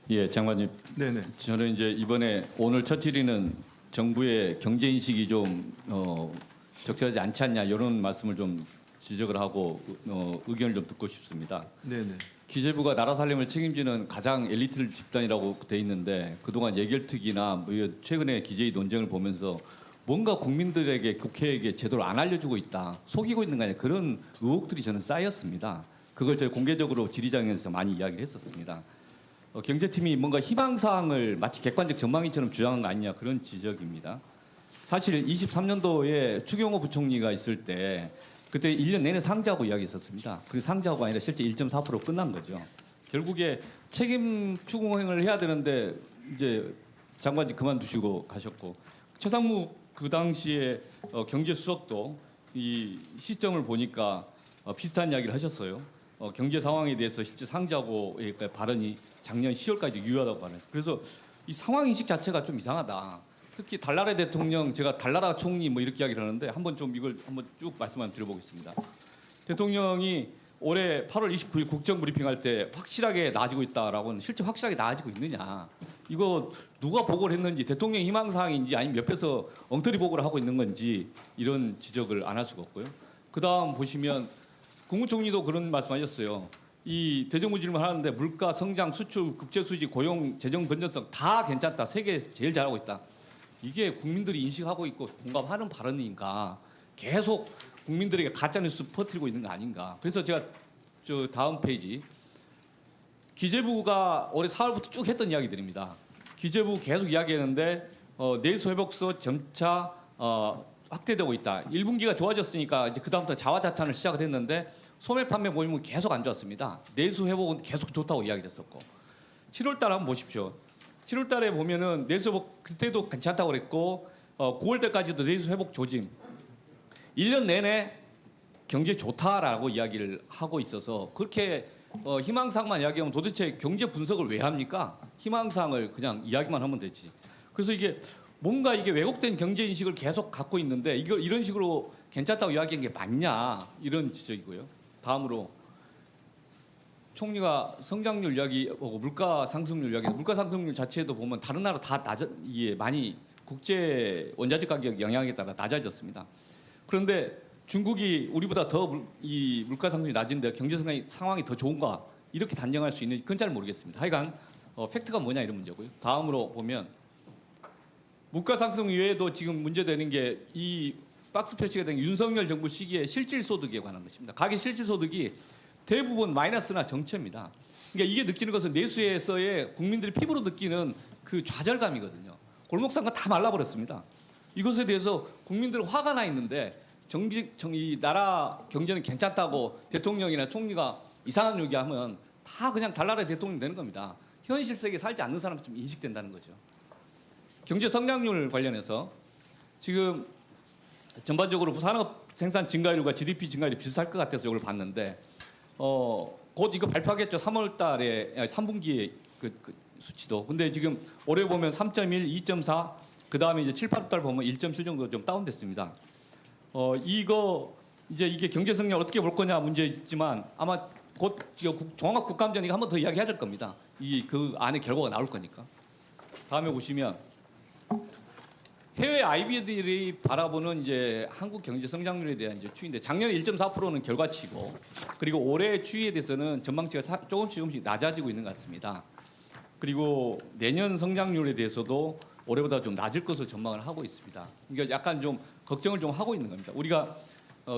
예, 장관님. 네네. 저는 이제 이번에 오늘 첫 질의는 정부의 경제 인식이 좀 적절하지 않지 않냐 이런 말씀을 좀 지적을 하고 의견을 좀 듣고 싶습니다. 네네. 기재부가 나라 살림을 책임지는 가장 엘리트 집단이라고 돼 있는데 그동안 예결특위나 뭐 최근에 기재위 논쟁을 보면서 뭔가 국민들에게 국회에게 제대로 안 알려주고 있다, 속이고 있는 거 아니냐 그런 의혹들이 저는 쌓였습니다. 그걸 제가 공개적으로 질의장에서 많이 이야기를 했었습니다. 경제팀이 뭔가 희망사항을 마치 객관적 전망인처럼 주장한 거 아니냐 그런 지적입니다. 사실 23년도에 추경호 부총리가 있을 때 그때 1년 내내 상자하고 이야기했었습니다. 그리고 상자하고가 아니라 실제 1.4% 끝난 거죠. 결국에 책임 추궁행을 해야 되는데 이제 장관님 그만두시고 가셨고 최상무 그 당시에 경제수석도 이 시점을 보니까 비슷한 이야기를 하셨어요. 경제 상황에 대해서 실제 상자고의 발언이 작년 10월까지 유효하다고 발언했어요. 그래서 이 상황 인식 자체가 좀 이상하다. 특히 달나라 대통령, 제가 달나라 총리 뭐 이렇게 이야기를 하는데 한번 좀 이걸 한번 쭉 말씀 한번 드려보겠습니다. 대통령이 올해 8월 29일 국정 브리핑할 때 확실하게 나아지고 있다라고는 실제 확실하게 나아지고 있느냐? 이거 누가 보고를 했는지 대통령 희망 사항인지 아니면 옆에서 엉터리 보고를 하고 있는 건지 이런 지적을 안 할 수가 없고요. 그다음 보시면 국무총리도 그런 말씀하셨어요. 이 대정부 질문 하는데 물가, 성장, 수출, 국제 수지, 고용, 재정 건전성 다 괜찮다. 세계 제일 잘하고 있다. 이게 국민들이 인식하고 있고 공감하는 발언이니까 계속 국민들에게 가짜뉴스 퍼뜨리고 있는 거 아닌가. 그래서 제가 저 다음 페이지 기재부가 올해 4월부터 쭉 했던 이야기들입니다. 기재부 계속 이야기했는데 내수 회복서 점차 확대되고 있다. 1분기가 좋아졌으니까 이제 그다음부터 자화자찬을 시작을 했는데 소매 판매 보이면 계속 안 좋았습니다. 내수 회복은 계속 좋다고 이야기를 했었고 7월 달 한번 보십시오. 7월 달에 보면은 내수 회복 그때도 괜찮다고 그랬고 9월 달까지도 내수 회복 조짐. 1년 내내 경제 좋다라고 이야기를 하고 있어서 그렇게 희망사항만 이야기하면 도대체 경제 분석을 왜 합니까? 희망사항을 그냥 이야기만 하면 되지. 그래서 이게 뭔가 이게 왜곡된 경제 인식을 계속 갖고 있는데 이걸 이런 식으로 괜찮다고 이야기한 게 맞냐 이런 지적이고요. 다음으로 총리가 성장률 이야기하고 물가 상승률 이야기. 물가 상승률 자체도 보면 다른 나라 다 이게 많이 국제 원자재 가격 영향에 따라 낮아졌습니다. 그런데 중국이 우리보다 더 이 물가 상승이 낮은데 경제 상황이 더 좋은가 이렇게 단정할 수 있는 그건 잘 모르겠습니다. 하여간 팩트가 뭐냐 이런 문제고요. 다음으로 보면 물가 상승 이외에도 지금 문제되는 게 이 박스 표시가 된 윤석열 정부 시기에 실질 소득에 관한 것입니다. 가계 실질 소득이 대부분 마이너스나 정체입니다. 그러니까 이게 느끼는 것은 내수에서의 국민들이 피부로 느끼는 그 좌절감이거든요. 골목상가 다 말라버렸습니다. 이것에 대해서 국민들은 화가 나 있는데 이 나라 경제는 괜찮다고 대통령이나 총리가 이상한 얘기하면 다 그냥 달나라의 대통령이 되는 겁니다. 현실 세계에 살지 않는 사람은 좀 인식된다는 거죠. 경제 성장률 관련해서 지금 전반적으로 산업 생산 증가율과 GDP 증가율이 비슷할 것 같아서 이걸 봤는데 곧 이거 발표하겠죠. 3월 달에 3분기에 그 수치도. 근데 지금 올해 보면 3.1, 2.4 그다음에 이제 7, 8월 달 보면 1.7 정도 좀 다운됐습니다. 이거 이제 이게 경제 성장 어떻게 볼 거냐 문제지만 아마 곧 종합 국감전이 한 번 더 이야기해야 될 겁니다. 이 그 안에 결과가 나올 거니까. 다음에 보시면 해외 IB들이 바라보는 이제 한국 경제 성장률에 대한 이제 추이인데 작년에 1.4%는 결과치고 그리고 올해 추이에 대해서는 전망치가 조금씩 낮아지고 있는 것 같습니다. 그리고 내년 성장률에 대해서도 올해보다 좀 낮을 것으로 전망을 하고 있습니다. 그러니까 약간 좀 걱정을 좀 하고 있는 겁니다. 우리가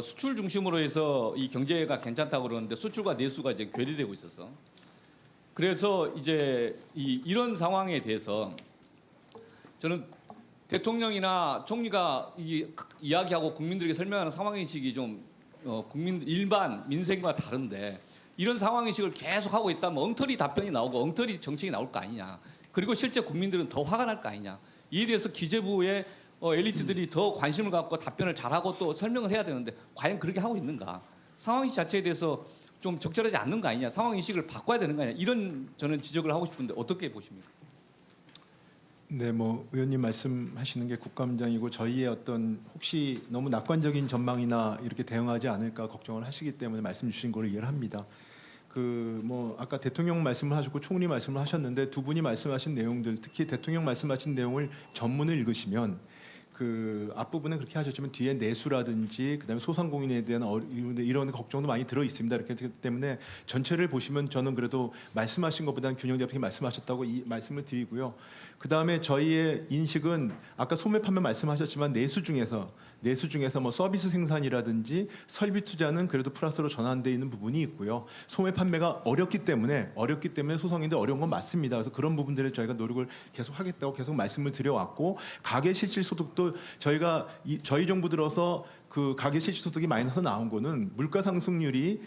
수출 중심으로 해서 이 경제가 괜찮다고 그러는데 수출과 내수가 이제 괴리되고 있어서 그래서 이제 이런 상황에 대해서 저는 대통령이나 총리가 이야기하고 국민들에게 설명하는 상황인식이 좀 국민 일반 민생과 다른데 이런 상황인식을 계속 하고 있다면 엉터리 답변이 나오고 엉터리 정책이 나올 거 아니냐. 그리고 실제 국민들은 더 화가 날 거 아니냐. 이에 대해서 기재부의 엘리트들이 더 관심을 갖고 답변을 잘하고 또 설명을 해야 되는데 과연 그렇게 하고 있는가. 상황인식 자체에 대해서 좀 적절하지 않는 거 아니냐. 상황인식을 바꿔야 되는 거 아니냐. 이런 저는 지적을 하고 싶은데 어떻게 보십니까? 네, 뭐 의원님 말씀하시는 게 국감장이고 저희의 어떤 혹시 너무 낙관적인 전망이나 이렇게 대응하지 않을까 걱정을 하시기 때문에 말씀 주신 걸 이해를 합니다. 그 뭐 아까 대통령 말씀을 하셨고 총리 말씀을 하셨는데 두 분이 말씀하신 내용들, 특히 대통령 말씀하신 내용을 전문을 읽으시면 그 앞부분은 그렇게 하셨지만 뒤에 내수라든지 그다음에 소상공인에 대한 이런 걱정도 많이 들어 있습니다. 이렇게 하기 때문에 전체를 보시면 저는 그래도 말씀하신 것보다는 균형 잡히게 말씀하셨다고 이 말씀을 드리고요. 그다음에 저희의 인식은 아까 소매 판매 말씀하셨지만 내수 중에서 뭐 서비스 생산이라든지 설비 투자는 그래도 플러스로 전환되어 있는 부분이 있고요. 소매 판매가 어렵기 때문에 소상인들 어려운 건 맞습니다. 그래서 그런 부분들을 저희가 노력을 계속 하겠다고 계속 말씀을 드려왔고, 가계 실질 소득도 저희가 저희 정부 들어서 그 가계 실질 소득이 마이너스 나온 거는 물가 상승률이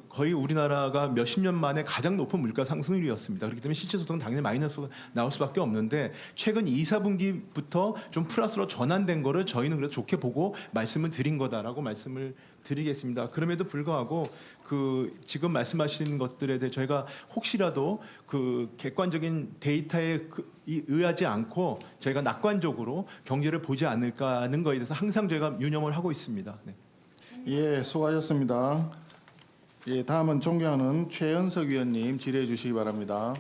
거의 우리나라가 몇십 년 만에 가장 높은 물가 상승률이었습니다. 그렇기 때문에 실질 소득은 당연히 마이너스가 나올 수밖에 없는데, 최근 2, 4분기부터 좀 플러스로 전환된 거를 저희는 그래도 좋게 보고 말씀을 드린 거다라고 말씀을 드리겠습니다. 그럼에도 불구하고 그 지금 말씀하신 것들에 대해 저희가 혹시라도 그 객관적인 데이터에 의하지 않고 저희가 낙관적으로 경제를 보지 않을까 하는 거에 대해서 항상 저희가 유념을 하고 있습니다. 네. 예, 수고하셨습니다. 예, 다음은 존경하는 최연석 위원님 질의해 주시기 바랍니다.